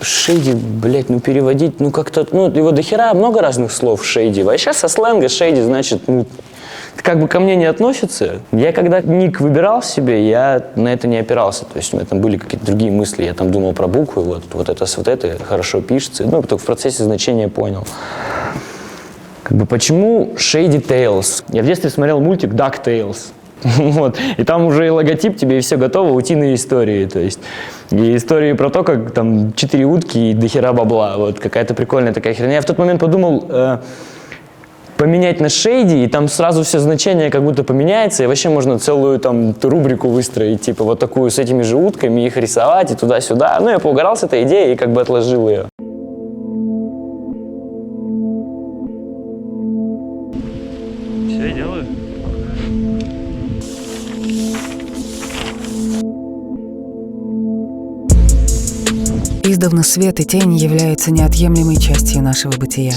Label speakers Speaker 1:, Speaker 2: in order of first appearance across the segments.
Speaker 1: Шейди, блядь, ну переводить, ну как-то, ну его дохера много разных слов шейди. Вообще со сленга шейди значит, ну, как бы ко мне не относится. Я когда ник выбирал себе, я на это не опирался. То есть у меня там были какие-то другие мысли. Я там думал про буквы, вот это хорошо пишется. Ну, только в процессе значения понял. Как бы почему Shady Tales? Я в детстве смотрел мультик DuckTales. Вот. И там уже и логотип тебе, и все готово, утиные истории. То есть, и истории про то, как там 4 утки и дохера бабла. Вот какая-то прикольная такая херня. Я в тот момент подумал, поменять на шейди, и там сразу все значения как будто поменяется, и вообще можно целую там рубрику выстроить, типа вот такую с этими же утками, их рисовать и туда-сюда. Ну, я поугарал с этой идеей и как бы отложил ее.
Speaker 2: Все, я делаю.
Speaker 3: Издавна свет и тень являются неотъемлемой частью нашего бытия.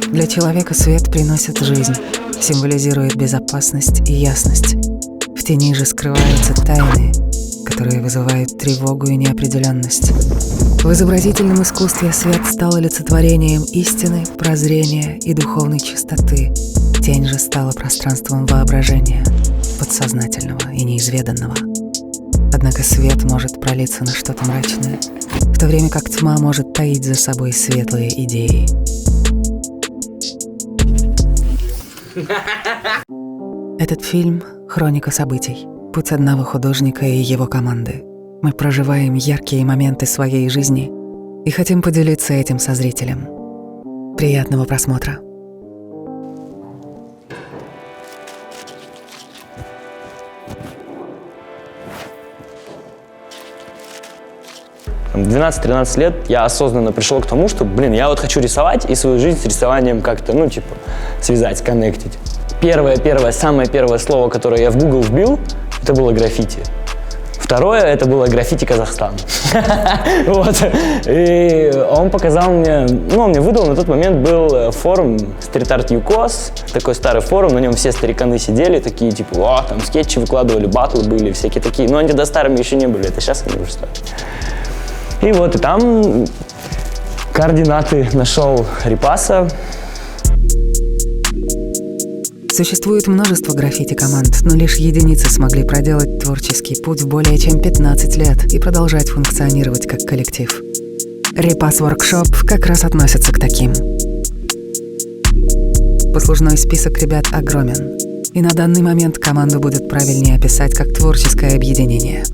Speaker 3: Для человека свет приносит жизнь, символизирует безопасность и ясность. В тени же скрываются тайны, которые вызывают тревогу и неопределенность. В изобразительном искусстве свет стал олицетворением истины, прозрения и духовной чистоты. Тень же стала пространством воображения, подсознательного и неизведанного. Однако свет может пролиться на что-то мрачное, в то время как тьма может таить за собой светлые идеи. Этот фильм — хроника событий, путь одного художника и его команды. Мы проживаем яркие моменты своей жизни и хотим поделиться этим со зрителем. Приятного просмотра.
Speaker 1: В 12-13 лет я осознанно пришел к тому, что, блин, я вот хочу рисовать и свою жизнь с рисованием как-то, ну, типа, связать, коннектить. Самое первое слово, которое я в Google вбил, это было граффити. Второе, это было граффити Казахстан. Вот. И он показал мне, ну, он мне выдал, на тот момент был форум Street Art UCOS, такой старый форум, на нем все стариканы сидели, такие, типа, о, там скетчи выкладывали, батлы были, всякие такие. Но они тогда старыми еще не были, это сейчас они уже стали. И вот, и там координаты нашел Репаса.
Speaker 3: Существует множество граффити-команд, но лишь единицы смогли проделать творческий путь в более чем 15 лет и продолжать функционировать как коллектив. Репас Workshop как раз относится к таким. Послужной список ребят огромен, и на данный момент команду будет правильнее описать как творческое объединение.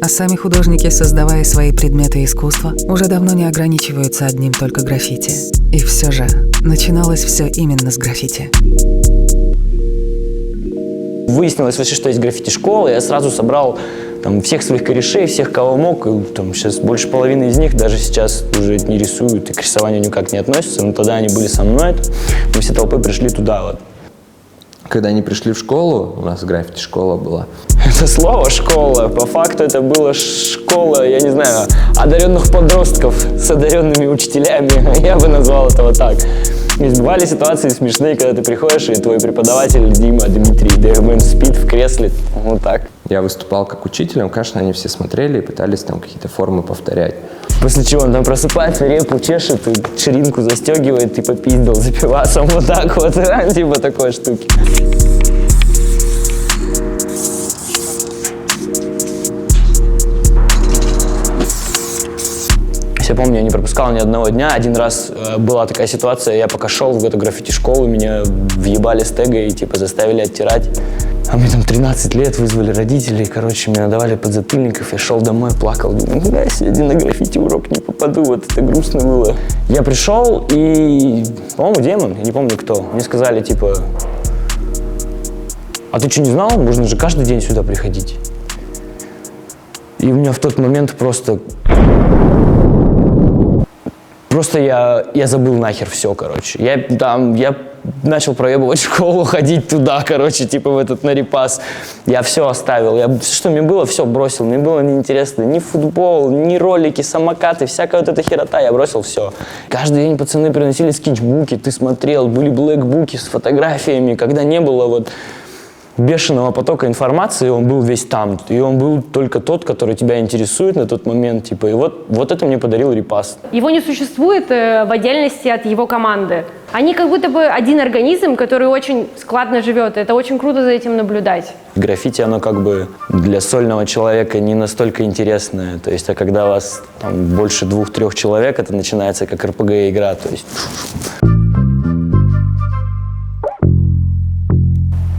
Speaker 3: А сами художники, создавая свои предметы искусства, уже давно не ограничиваются одним только граффити. И все же, начиналось все именно с граффити.
Speaker 1: Выяснилось вообще, что есть граффити-школа, я сразу собрал там всех своих корешей, всех, кого мог, и, там сейчас больше половины из них даже сейчас уже не рисуют и к рисованию никак не относятся, но тогда они были со мной, мы все толпой пришли туда вот.
Speaker 4: Когда они пришли в школу, у нас граффити-школа была.
Speaker 1: Это слово «школа», по факту это была школа, я не знаю, одаренных подростков с одаренными учителями, я бы назвал это вот так. То есть бывали ситуации смешные, когда ты приходишь, и твой преподаватель Дима Дмитрий Дермен спит в кресле, вот так.
Speaker 4: Я выступал как учителем, конечно, они все смотрели и пытались там какие-то формы повторять.
Speaker 1: После чего он там просыпается, репу чешет, и ширинку застегивает, и попиздал за пивасом, вот так вот, типа такой штуки. Я помню, я не пропускал ни одного дня. Один раз была такая ситуация, я пока шел в эту граффити-школу, меня въебали с тегой и типа заставили оттирать. А мне там 13 лет, вызвали родителей, короче, мне надавали подзатыльников, я шел домой, плакал, думаю, да, я сегодня на граффити-урок не попаду, вот это грустно было. Я пришел и, по-моему, демон, я не помню кто, мне сказали, типа, а ты что, не знал, можно же каждый день сюда приходить. И у меня в тот момент просто я забыл нахер все, короче. Я начал проебывать школу, ходить туда, короче, типа в этот на Репас. Я все оставил. Что мне было, все бросил. Мне было неинтересно ни футбол, ни ролики, самокаты, всякая вот эта херота. Я бросил все. Каждый день пацаны приносили скетчбуки, ты смотрел, были блэкбуки с фотографиями, когда не было вот бешеного потока информации, он был весь там. И он был только тот, который тебя интересует на тот момент. Типа, и вот это мне подарил репаст.
Speaker 5: Его не существует в отдельности от его команды. Они как будто бы один организм, который очень складно живет. Это очень круто за этим наблюдать.
Speaker 1: Граффити, оно как бы для сольного человека не настолько интересное. То есть, а когда у вас там больше 2-3 человек, это начинается как РПГ-игра. То есть...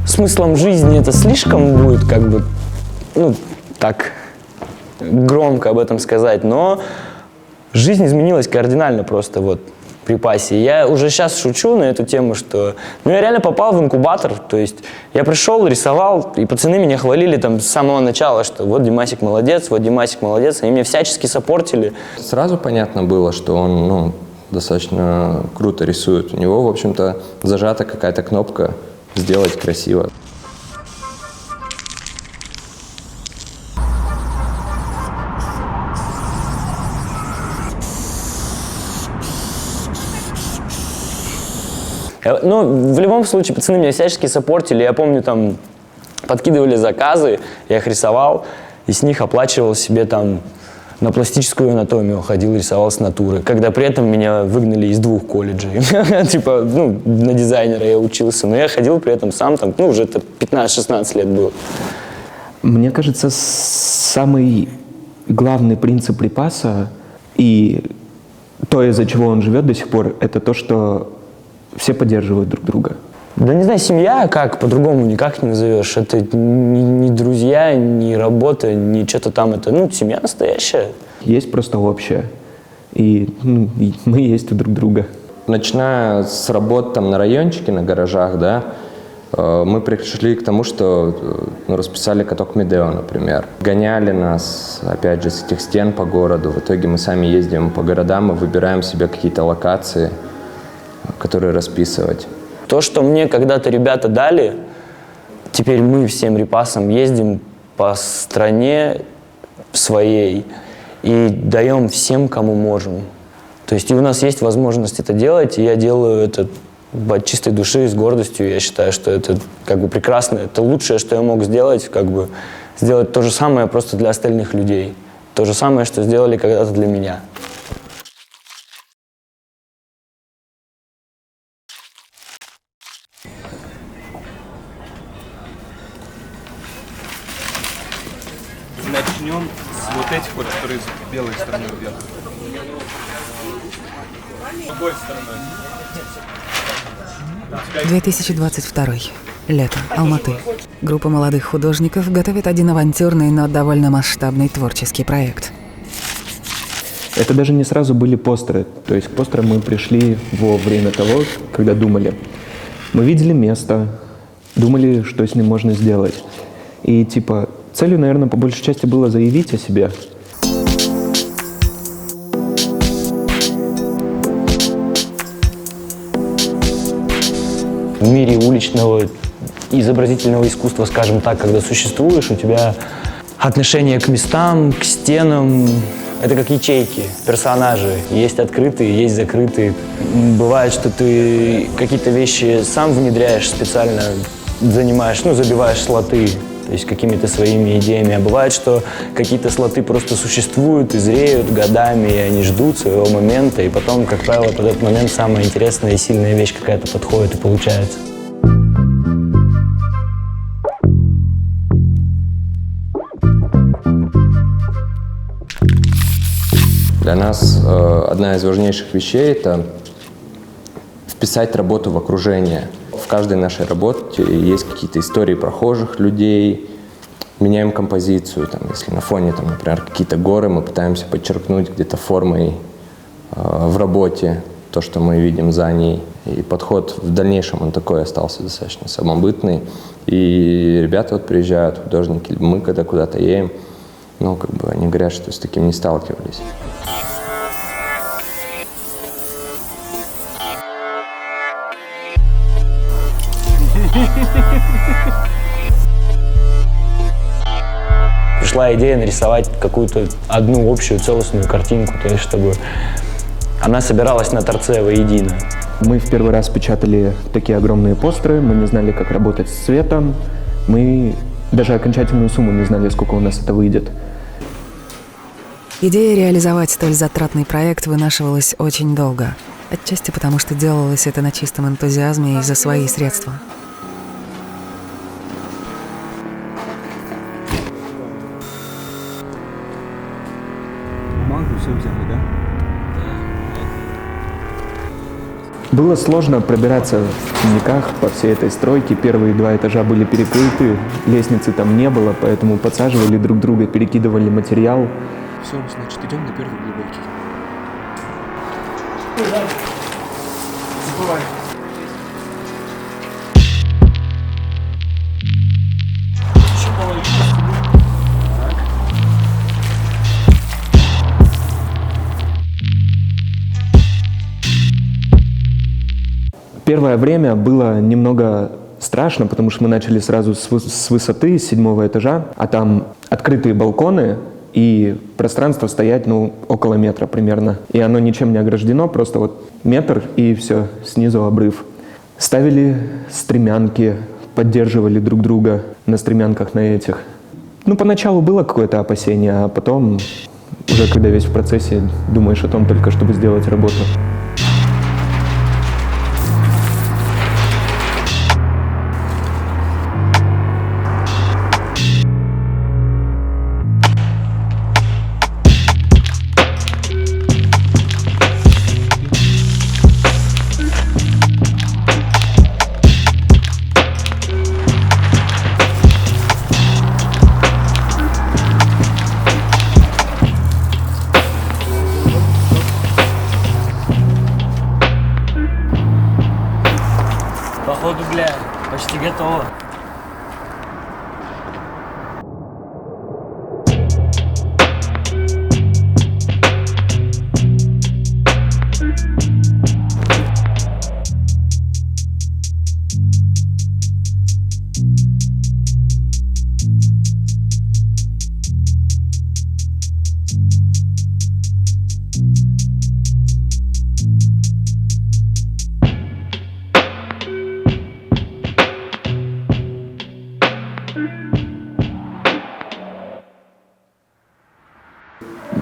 Speaker 1: Смыслом жизни это слишком будет, как бы, ну, так громко об этом сказать, но жизнь изменилась кардинально просто вот при пасе. Я уже сейчас шучу на эту тему, что я реально попал в инкубатор, то есть я пришел, рисовал, и пацаны меня хвалили там с самого начала, что вот Димасик молодец, вот Димасик молодец, они меня всячески саппортили.
Speaker 4: Сразу понятно было, что он достаточно круто рисует. У него, в общем-то, зажата какая-то кнопка «Сделать красиво».
Speaker 1: Ну, в любом случае, пацаны меня всячески саппортили. Я помню, там, подкидывали заказы, я их рисовал, и с них оплачивал себе там на пластическую анатомию, ходил, рисовал с натуры. Когда при этом меня выгнали из 2 колледжей. Типа, на дизайнера я учился, но я ходил при этом сам там, уже это 15-16 лет было.
Speaker 6: Мне кажется, самый главный принцип репаса и то, из-за чего он живет до сих пор, это то, что все поддерживают друг друга.
Speaker 1: Да не знаю, семья как, по-другому никак не назовешь. Это не друзья, не работа, не что-то там. Это, семья настоящая.
Speaker 6: Есть просто общее. И мы есть у друг друга.
Speaker 4: Начиная с работ там на райончике, на гаражах, да, мы пришли к тому, что расписали каток Медео, например. Гоняли нас, опять же, с этих стен по городу. В итоге мы сами ездим по городам и выбираем себе какие-то локации, которые расписывать.
Speaker 1: То, что мне когда-то ребята дали, теперь мы всем репасом ездим по стране своей и даем всем, кому можем. То есть и у нас есть возможность это делать, и я делаю это от чистой души, с гордостью. Я считаю, что это как бы прекрасно, это лучшее, что я мог сделать, как бы сделать то же самое просто для остальных людей. То же самое, что сделали когда-то для меня.
Speaker 7: Начнем с вот этих вот, которые с белой стороны вверх. Другой стороной.
Speaker 3: 2022. Лето. Алматы. Группа молодых художников готовит один авантюрный, но довольно масштабный творческий проект.
Speaker 6: Это даже не сразу были постеры. То есть к постерам мы пришли во время того, когда думали. Мы видели место, думали, что с ним можно сделать. И целью, наверное, по большей части было заявить о себе.
Speaker 1: В мире уличного изобразительного искусства, скажем так, когда существуешь, у тебя отношение к местам, к стенам, это как ячейки, персонажи. Есть открытые, есть закрытые. Бывает, что ты какие-то вещи сам внедряешь специально, занимаешь, забиваешь слоты, то есть какими-то своими идеями. А бывает, что какие-то слоты просто существуют и зреют годами, и они ждут своего момента, и потом, как правило, под этот момент самая интересная и сильная вещь какая-то подходит и получается.
Speaker 4: Для нас одна из важнейших вещей – это вписать работу в окружение. В каждой нашей работе есть какие-то истории прохожих людей, меняем композицию. Если на фоне, например, какие-то горы, мы пытаемся подчеркнуть где-то формой в работе то, что мы видим за ней. И подход в дальнейшем, он такой остался достаточно самобытный. И ребята приезжают, художники, мы когда куда-то едем, они говорят, что с таким не сталкивались.
Speaker 1: Пришла идея нарисовать какую-то одну общую целостную картинку, то есть чтобы она собиралась на торце воедино.
Speaker 6: Мы в первый раз печатали такие огромные постеры, мы не знали, как работать с цветом, Мы даже окончательную сумму не знали, сколько у нас это выйдет.
Speaker 3: Идея реализовать столь затратный проект вынашивалась очень долго. Отчасти потому, что делалось это на чистом энтузиазме и за свои средства.
Speaker 6: Бумагу все взяли, да? Было сложно пробираться в темниках по всей этой стройке. Первые 2 этажа были перекрыты, лестницы там не было, поэтому подсаживали друг друга, перекидывали материал.
Speaker 7: Все, значит, идем на первый глубокий.
Speaker 6: Первое время было немного страшно, потому что мы начали сразу с высоты, с 7-го этажа, а там открытые балконы и пространство стоять, около метра примерно. И оно ничем не ограждено, просто вот метр и все, снизу обрыв. Ставили стремянки, поддерживали друг друга на стремянках на этих. Поначалу было какое-то опасение, а потом, уже когда весь в процессе, думаешь о том только, чтобы сделать работу.
Speaker 1: Походу, почти готово.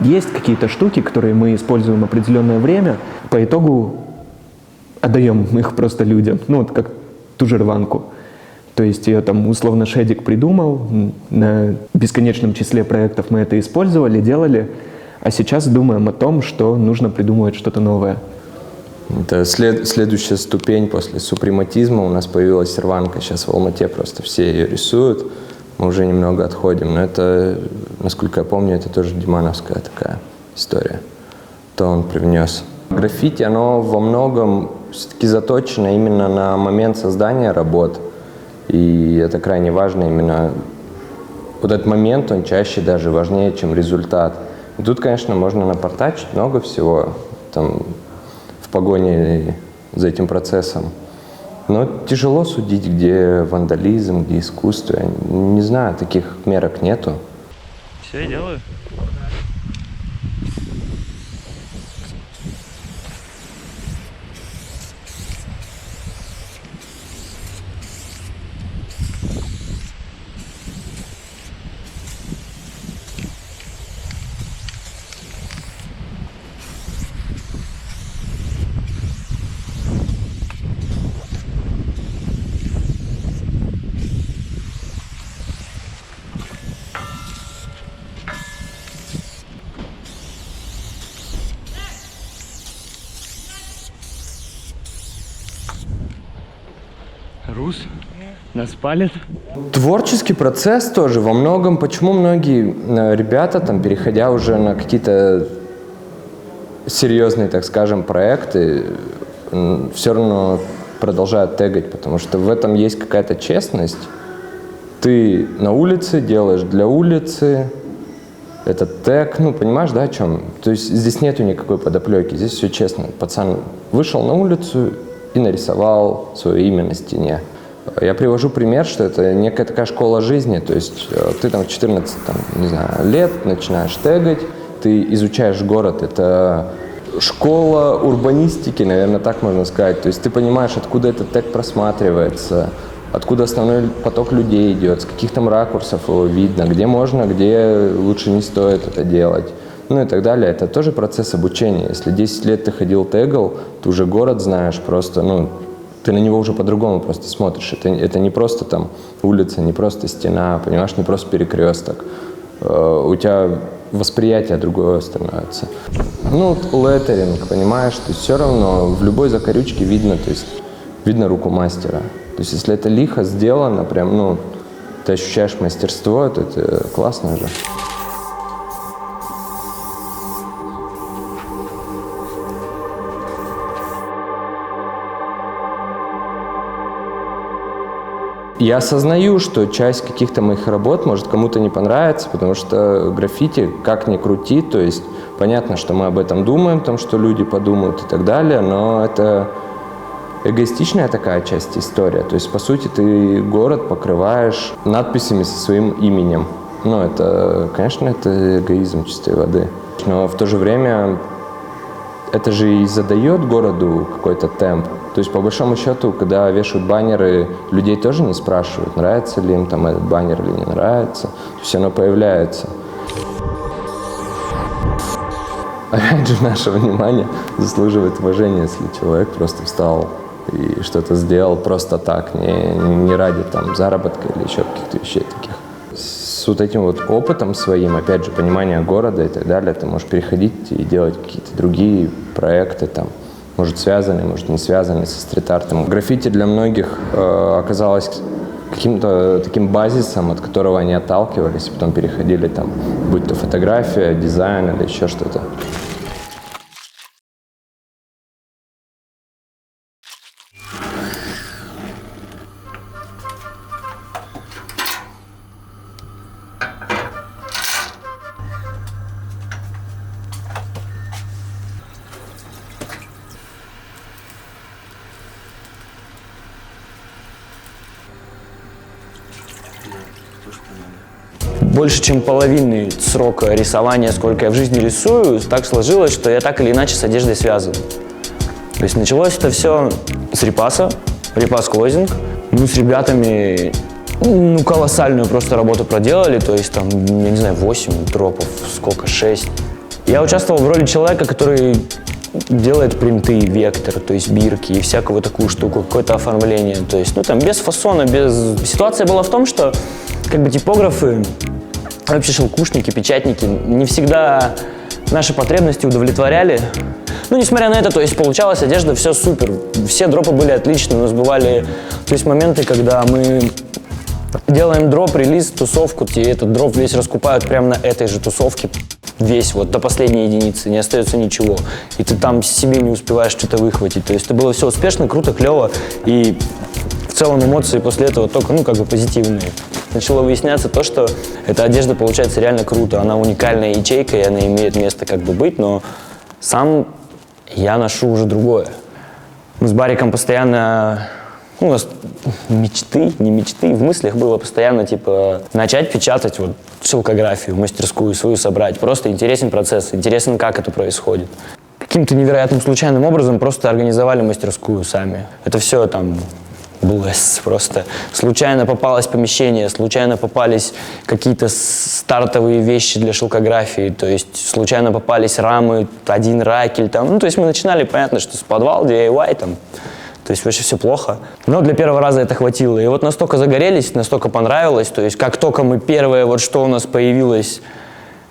Speaker 6: Есть какие-то штуки, которые мы используем определенное время, по итогу отдаем их просто людям, как ту же рванку. То есть ее там условно Шедик придумал, на бесконечном числе проектов мы это использовали, делали, а сейчас думаем о том, что нужно придумывать что-то новое.
Speaker 4: Это следующая ступень после супрематизма. У нас появилась рванка, сейчас в Алмате просто все ее рисуют. Мы уже немного отходим, но это, насколько я помню, это тоже димановская такая история. То он привнес. Граффити, оно во многом все-таки заточено именно на момент создания работ. И это крайне важно именно. Вот этот момент, он чаще даже важнее, чем результат. И тут, конечно, можно напортачить много всего там, в погоне за этим процессом. Но тяжело судить, где вандализм, где искусство. Я не знаю, таких мерок нету.
Speaker 2: Все, я делаю. Рус, нас палит.
Speaker 4: Творческий процесс тоже во многом, почему многие ребята, там, переходя уже на какие-то серьезные, так скажем, проекты, все равно продолжают тегать, потому что в этом есть какая-то честность. Ты на улице делаешь для улицы, этот тег, понимаешь, да, о чем? То есть здесь нету никакой подоплеки, здесь все честно. Пацан вышел на улицу и нарисовал свое имя на стене. Я привожу пример, что это некая такая школа жизни, то есть ты там в 14 лет начинаешь тегать, ты изучаешь город, это школа урбанистики, наверное, так можно сказать, то есть ты понимаешь, откуда этот тег просматривается, откуда основной поток людей идет, с каких там ракурсов его видно, где можно, где лучше не стоит это делать. Ну и так далее. Это тоже процесс обучения. Если 10 лет ты ходил тегал, ты уже город знаешь просто, ну, ты на него уже по-другому просто смотришь. Это не просто там улица, не просто стена, понимаешь, не просто перекресток. У тебя восприятие другое становится. Ну, леттеринг, понимаешь, то есть все равно в любой закорючке видно, то есть видно руку мастера. То есть если это лихо сделано, прям, ну, ты ощущаешь мастерство, то это классно же. Я осознаю, что часть каких-то моих работ может кому-то не понравиться, потому что граффити, как ни крути, то есть понятно, что мы об этом думаем, там, что люди подумают и так далее, но это эгоистичная такая часть истории. То есть, по сути, ты город покрываешь надписями со своим именем. Ну, это, конечно, это эгоизм чистой воды. Но в то же время это же и задает городу какой-то темп. То есть, по большому счету, когда вешают баннеры, людей тоже не спрашивают, нравится ли им там этот баннер или не нравится. То есть оно появляется. Опять же, наше внимание заслуживает уважения, если человек просто встал и что-то сделал просто так, не ради там заработка или еще каких-то вещей таких. С вот этим вот опытом своим, опять же, понимание города и так далее, ты можешь переходить и делать какие-то другие проекты там, может, связанные, может, не связанные со стрит-артом. Граффити для многих оказалось каким-то таким базисом, от которого они отталкивались, и потом переходили там, будь то фотография, дизайн или еще что-то.
Speaker 1: Больше, чем половины срока рисования, сколько я в жизни рисую, так сложилось, что я так или иначе с одеждой связан. То есть началось это все с репаса, репас-клозинг. Мы с ребятами колоссальную просто работу проделали, то есть там, я не знаю, 8 дропов, сколько, 6. Я участвовал в роли человека, который делает принты, вектор, то есть бирки и всякую такую штуку, какое-то оформление. То есть, там без фасона, без... Ситуация была в том, что как бы типографы, вообще шелкушники, печатники не всегда наши потребности удовлетворяли. Несмотря на это, то есть получалась одежда, все супер, все дропы были отличные, у нас бывали, то есть моменты, когда мы делаем дроп, релиз, тусовку, и этот дроп весь раскупают прямо на этой же тусовке, весь, вот до последней единицы, не остается ничего, и ты там себе не успеваешь что-то выхватить, то есть это было все успешно, круто, клево, и в целом эмоции после этого только, позитивные. Начало выясняться то, что эта одежда получается реально круто, она уникальная ячейка, и она имеет место быть, но сам я ношу уже другое. Мы с Бариком постоянно, у нас мечты, не мечты, в мыслях было постоянно, начать печатать шелкографию, мастерскую свою собрать. Просто интересен процесс, интересен, как это происходит. Каким-то невероятным случайным образом просто организовали мастерскую сами. Это все блэс, просто случайно попалось помещение, случайно попались какие-то стартовые вещи для шелкографии, то есть случайно попались рамы, один ракель, то есть мы начинали, понятно, что с подвал, DIY, то есть вообще все плохо. Но для первого раза это хватило. И настолько загорелись, настолько понравилось, то есть как только мы первое, что у нас появилось,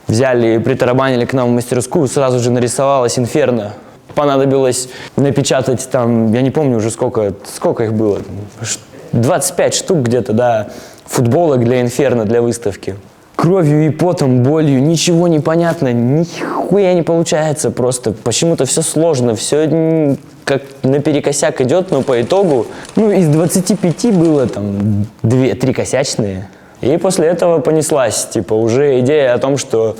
Speaker 1: взяли и притарабанили к нам в мастерскую, сразу же нарисовалось «Инферно». Понадобилось напечатать я не помню уже сколько их было, 25 штук где-то, да, футболок для «Инферно», для выставки. Кровью и потом, болью, ничего не понятно, нихуя не получается просто. Почему-то все сложно, все как наперекосяк идет, но по итогу, из 25 было 2-3 косячные. И после этого понеслась, уже идея о том, что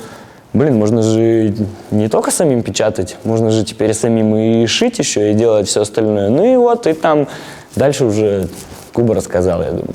Speaker 1: можно же не только самим печатать, можно же теперь самим и шить еще, и делать все остальное. И там дальше уже Куба рассказал, я думаю.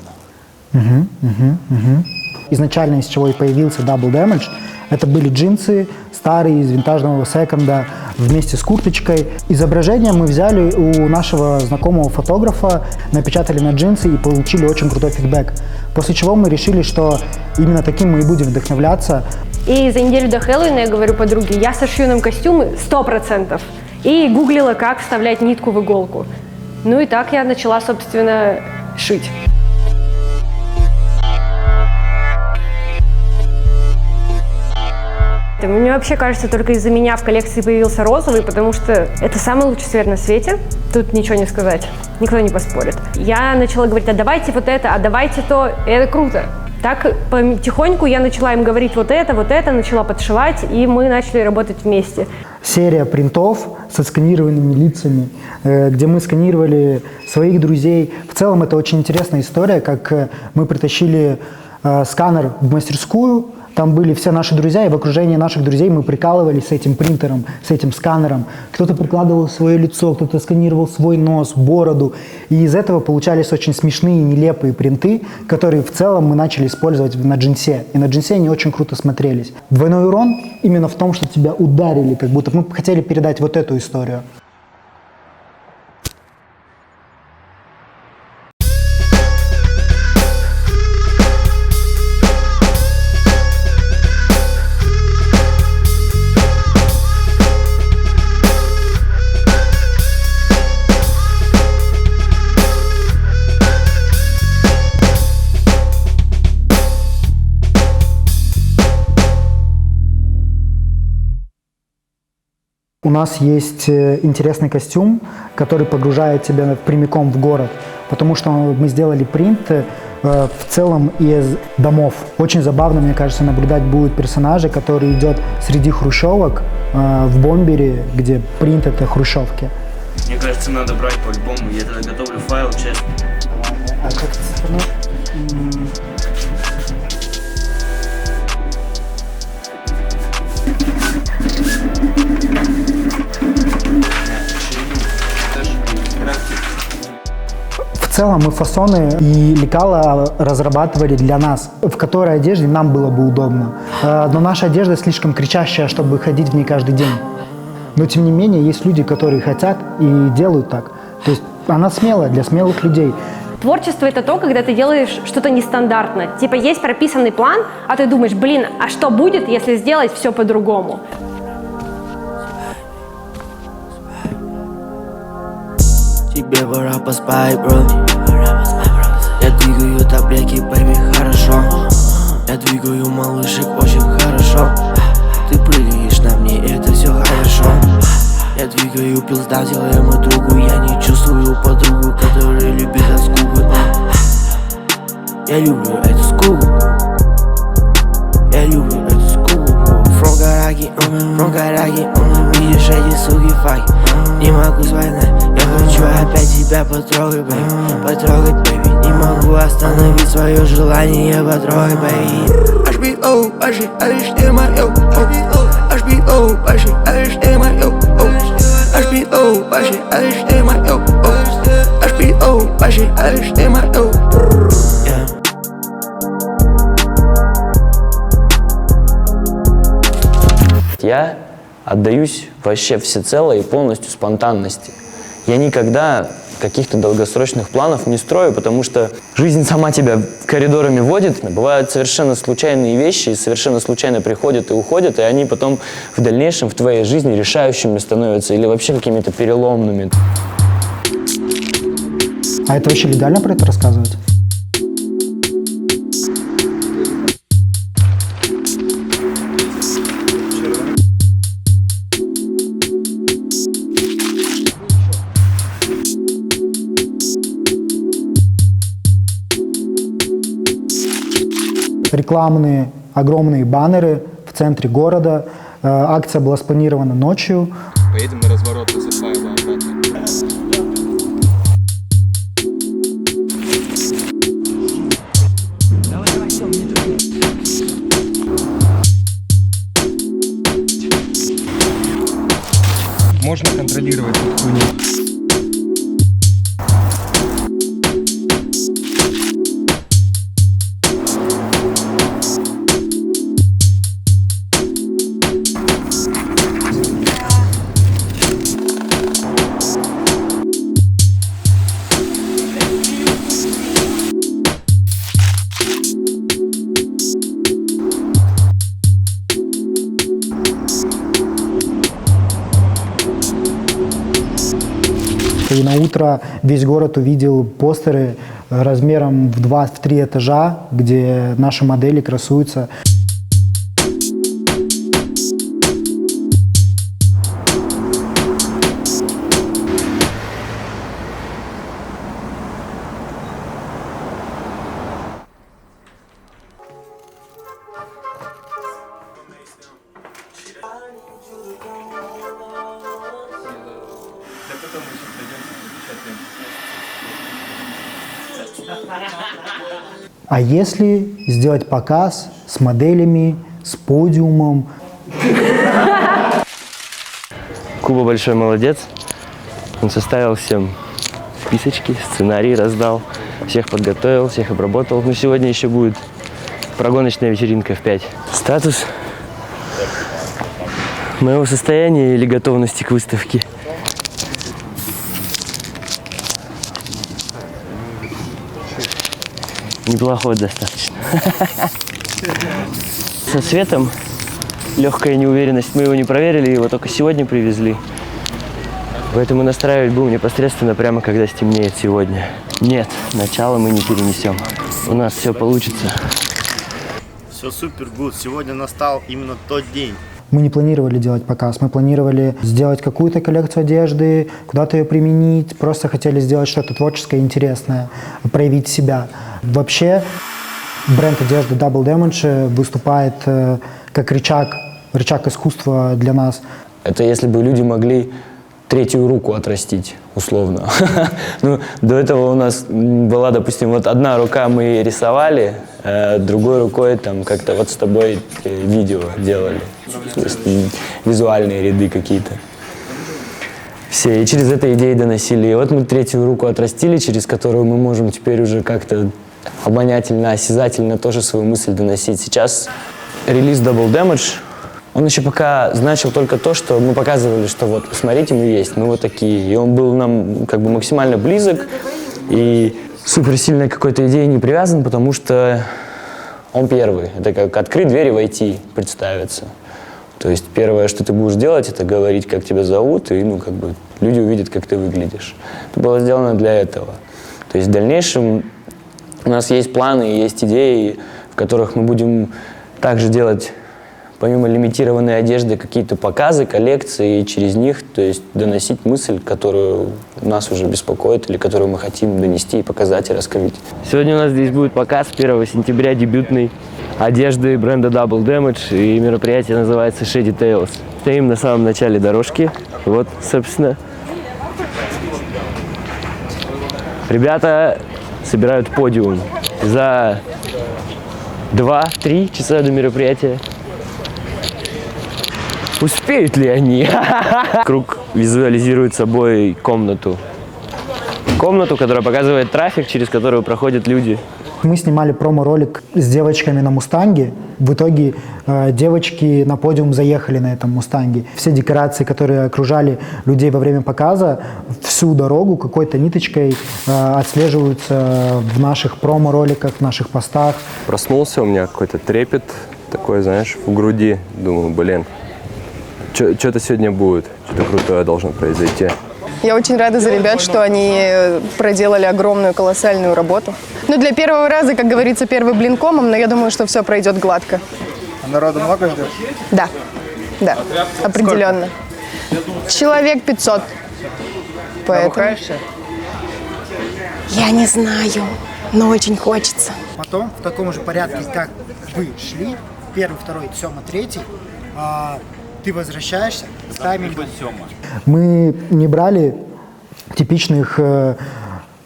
Speaker 8: Изначально, из чего и появился Double Damage, это были джинсы с старый, из винтажного секонда, вместе с курточкой. Изображение мы взяли у нашего знакомого фотографа, напечатали на джинсы и получили очень крутой фидбэк. После чего мы решили, что именно таким мы и будем вдохновляться.
Speaker 5: И за неделю до Хэллоуина я говорю подруге, я сошью нам костюмы 100%. И гуглила, как вставлять нитку в иголку. Ну и так я начала, собственно, шить. Мне вообще кажется, только из-за меня в коллекции появился розовый, потому что это самый лучший цвет на свете. Тут ничего не сказать, никто не поспорит. Я начала говорить, а давайте вот это, а давайте то, и это круто. Так потихоньку я начала им говорить вот это, начала подшивать, и мы начали работать вместе.
Speaker 8: Серия принтов со сканированными лицами, где мы сканировали своих друзей. В целом это очень интересная история, как мы притащили сканер в мастерскую, там были все наши друзья, и в окружении наших друзей мы прикалывались с этим принтером, с этим сканером. Кто-то прикладывал свое лицо, кто-то сканировал свой нос, бороду. И из этого получались очень смешные, нелепые принты, которые в целом мы начали использовать на джинсе. И на джинсе они очень круто смотрелись. Двойной урон именно в том, что тебя ударили, как будто мы хотели передать вот эту историю. У нас есть интересный костюм, который погружает тебя прямиком в город, потому что мы сделали принт в целом из домов. Очень забавно, мне кажется, наблюдать будет персонажа, который идет среди хрущевок в бомбере, где принт — это хрущевки.
Speaker 1: Мне кажется, надо брать по-любому. Я тогда готовлю файл, честно.
Speaker 8: А как В целом мы фасоны и лекала разрабатывали для нас, в которой одежде нам было бы удобно. Но наша одежда слишком кричащая, чтобы ходить в ней каждый день. Но тем не менее есть люди, которые хотят и делают так. То есть она смелая, для смелых людей.
Speaker 5: Творчество — это то, когда ты делаешь что-то нестандартное. Типа есть прописанный план, а ты думаешь, блин, а что будет, если сделать все по-другому?
Speaker 9: Тебе пора поспать, бро. Я двигаю таблетки, пойми хорошо. Я двигаю малышек очень хорошо. Ты прыгаешь на мне, это все хорошо. Я двигаю пизда, делаем и другу. Я не чувствую подругу, которая любит оскубы. Я люблю эту скубу. Я люблю эту скубу, бро. From Караги, видишь эти суки факи. Не могу звонить, я хочу опять тебя потрогать, бэйби. Потрогать, бэйби. Не могу остановить свое желание потрогать, бэйби. HBO, баши, алишь мою. HBO, баши, алишь мою. HBO, баши, алишь мою. HBO, баши, алишь мою.
Speaker 1: Я отдаюсь вообще всецело и полностью спонтанности. Я никогда каких-то долгосрочных планов не строю, потому что жизнь сама тебя коридорами водит. Бывают совершенно случайные вещи, совершенно случайно приходят и уходят, и они потом в дальнейшем в твоей жизни решающими становятся или вообще какими-то переломными.
Speaker 8: А это вообще легально про это рассказывать? Рекламные огромные баннеры в центре города. Акция была спланирована ночью.
Speaker 7: Поедем на разворот из Исаева обратно. Можно контролировать эту хуйню.
Speaker 8: И на утро весь город увидел постеры размером в 2-3 этажа, где наши модели красуются. А если сделать показ с моделями, с подиумом?
Speaker 2: Куба большой молодец. Он составил всем списочки, сценарий раздал, всех подготовил, всех обработал. Но сегодня еще будет прогоночная вечеринка в 5. Статус моего состояния или готовности к выставке? Неплохой достаточно. Со светом легкая неуверенность. Мы его не проверили, его только сегодня привезли. Поэтому настраивать будем непосредственно прямо когда стемнеет сегодня. Нет, начало мы не перенесем. У нас все получится.
Speaker 10: Все супер гуд. Сегодня настал именно тот день.
Speaker 8: Мы не планировали делать показ, мы планировали сделать какую-то коллекцию одежды, куда-то ее применить, просто хотели сделать что-то творческое, интересное, проявить себя. Вообще бренд одежды Double Damage выступает как рычаг искусства для нас.
Speaker 1: Это если бы люди могли третью руку отрастить, условно. Ну, до этого у нас была, допустим, вот одна рука мы рисовали, другой рукой там как-то вот с тобой видео делали. То есть визуальные ряды какие-то. Все, и через это идеи доносили. И вот мы третью руку отрастили, через которую мы можем теперь уже как-то обонятельно, осязательно тоже свою мысль доносить. Сейчас релиз Double Damage, он еще пока значил только то, что мы показывали, что вот, посмотрите, мы есть, мы вот такие. И он был нам как бы максимально близок и суперсильной какой-то идеей не привязан, потому что он первый. Это как открыть дверь и войти, представиться. То есть первое, что ты будешь делать, это говорить, как тебя зовут, и ну, как бы люди увидят, как ты выглядишь. Это было сделано для этого. То есть в дальнейшем у нас есть планы, есть идеи, в которых мы будем также делать, помимо лимитированной одежды, какие-то показы, коллекции, и через них, то есть доносить мысль, которую нас уже беспокоит, или которую мы хотим донести, и показать, и раскрыть.
Speaker 2: Сегодня у нас здесь будет показ 1 сентября дебютной одежды бренда Double Damage, и мероприятие называется Shady Tales. Стоим на самом начале дорожки, вот, собственно. Ребята собирают подиум за 2-3 часа до мероприятия. Успеют ли они? Круг визуализирует собой комнату. Комнату, которая показывает трафик, через которую проходят люди.
Speaker 8: Мы снимали промо-ролик с девочками на «Мустанге». В итоге девочки на подиум заехали на этом «Мустанге». Все декорации, которые окружали людей во время показа, всю дорогу какой-то ниточкой отслеживаются в наших промо-роликах, в наших постах.
Speaker 4: Проснулся, у меня какой-то трепет такой, знаешь, в груди. Думаю, блин, что-то сегодня будет, что-то крутое должно произойти.
Speaker 11: Я очень рада за ребят, что они проделали огромную, колоссальную работу. Ну, для первого раза, как говорится, первый блин комом, но я думаю, что все пройдет гладко.
Speaker 7: А народу много ждет?
Speaker 11: Да, да, определенно. Человек 500. Поэтому... Я не знаю, но очень хочется.
Speaker 8: Потом в таком же порядке, как вы шли, 1, 2, Тёма, 3, ты возвращаешься с таймингом. Мы не брали типичных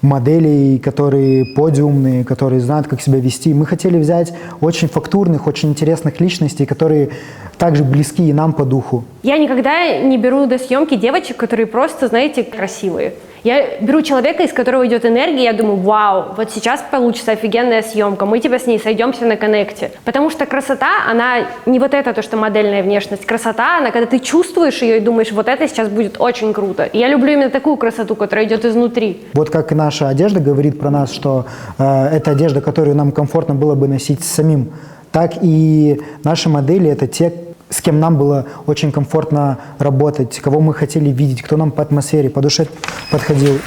Speaker 8: моделей, которые подиумные, которые знают, как себя вести. Мы хотели взять очень фактурных, очень интересных личностей, которые также близки и нам по духу.
Speaker 5: Я никогда не беру до съемки девочек, которые просто, знаете, красивые. Я беру человека, из которого идет энергия, и я думаю, вау, вот сейчас получится офигенная съемка, мы тебя с ней сойдемся на коннекте. Потому что красота, она не вот это, то, что модельная внешность. Красота, она, когда ты чувствуешь ее и думаешь, вот это сейчас будет очень круто. И я люблю именно такую красоту, которая идет изнутри.
Speaker 8: Вот как и наша одежда говорит про нас, что это одежда, которую нам комфортно было бы носить самим, так и наши модели — это те с кем нам было очень комфортно работать, кого мы хотели видеть, кто нам по атмосфере, по душе подходил.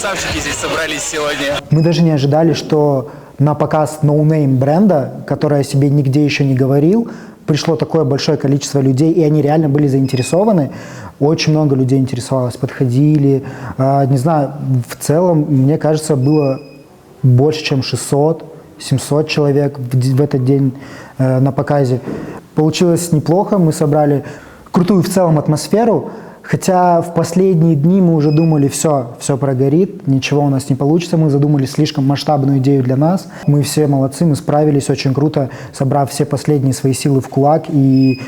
Speaker 12: Красавчики здесь собрались сегодня.
Speaker 8: Мы даже не ожидали, что на показ ноунейм бренда, который о себе нигде еще не говорил, пришло такое большое количество людей, и они реально были заинтересованы. Очень много людей интересовалось, подходили. Не знаю, в целом, мне кажется, было больше, чем 600-700 человек в этот день на показе. Получилось неплохо, мы собрали крутую в целом атмосферу. Хотя в последние дни мы уже думали, все прогорит, ничего у нас не получится. Мы задумали слишком масштабную идею для нас. Мы все молодцы, мы справились очень круто, собрав все последние свои силы в кулак. И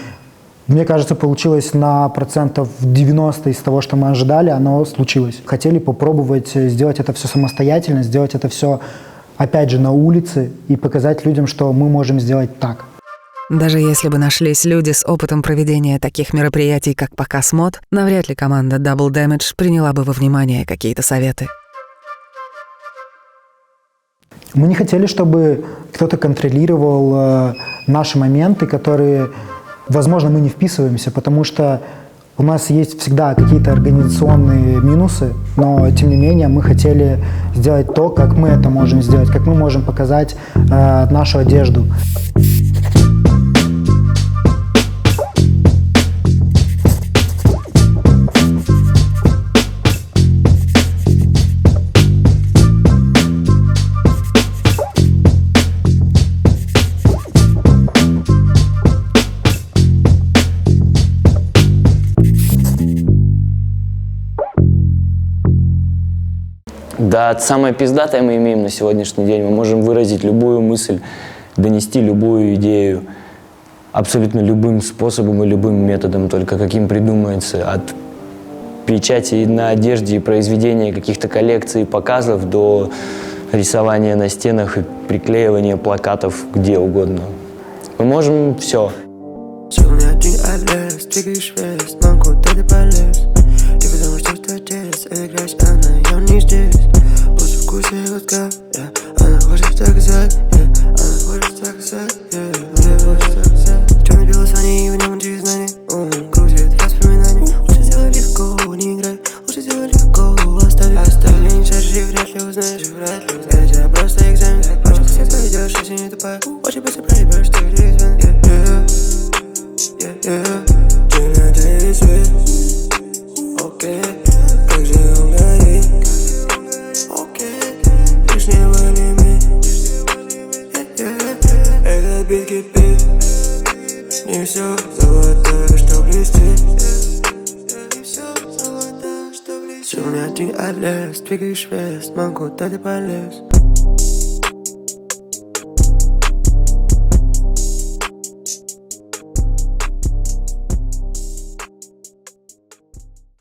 Speaker 8: мне кажется, получилось на 90% из того, что мы ожидали, оно случилось. Хотели попробовать сделать это все самостоятельно, сделать это все, опять же, на улице и показать людям, что мы можем сделать так.
Speaker 3: Даже если бы нашлись люди с опытом проведения таких мероприятий, как показ мод, навряд ли команда Double Damage приняла бы во внимание какие-то советы.
Speaker 8: Мы не хотели, чтобы кто-то контролировал наши моменты, которые, возможно, мы не вписываемся, потому что у нас есть всегда какие-то организационные минусы, но, тем не менее, мы хотели сделать то, как мы это можем сделать, как мы можем показать нашу одежду.
Speaker 1: Да, самое пиздатое мы имеем на сегодняшний день. Мы можем выразить любую мысль, донести любую идею абсолютно любым способом и любым методом, только каким придумается. От печати на одежде и произведения каких-то коллекций и показов до рисования на стенах и приклеивания плакатов где угодно. Мы можем все.
Speaker 9: Она хочет сказать, она хочет сказать, черный белый сани, и в нем через знания. Крутит воспоминания. Лучше сделай легко, не играй. Лучше сделай легко, оставь меньше, вряд ли узнаешь. Это тебя просто экзамен. Очень быстро пройдешь, если не тупая. Очень быстро пройдешь, ты резвен. Черный ты свет. Окей, как же он горит. Лишнего лимит. Этот бит кипит. Не все золото, что блестит. Черный один атлас, двигаешь вес, могу, куда ты полез.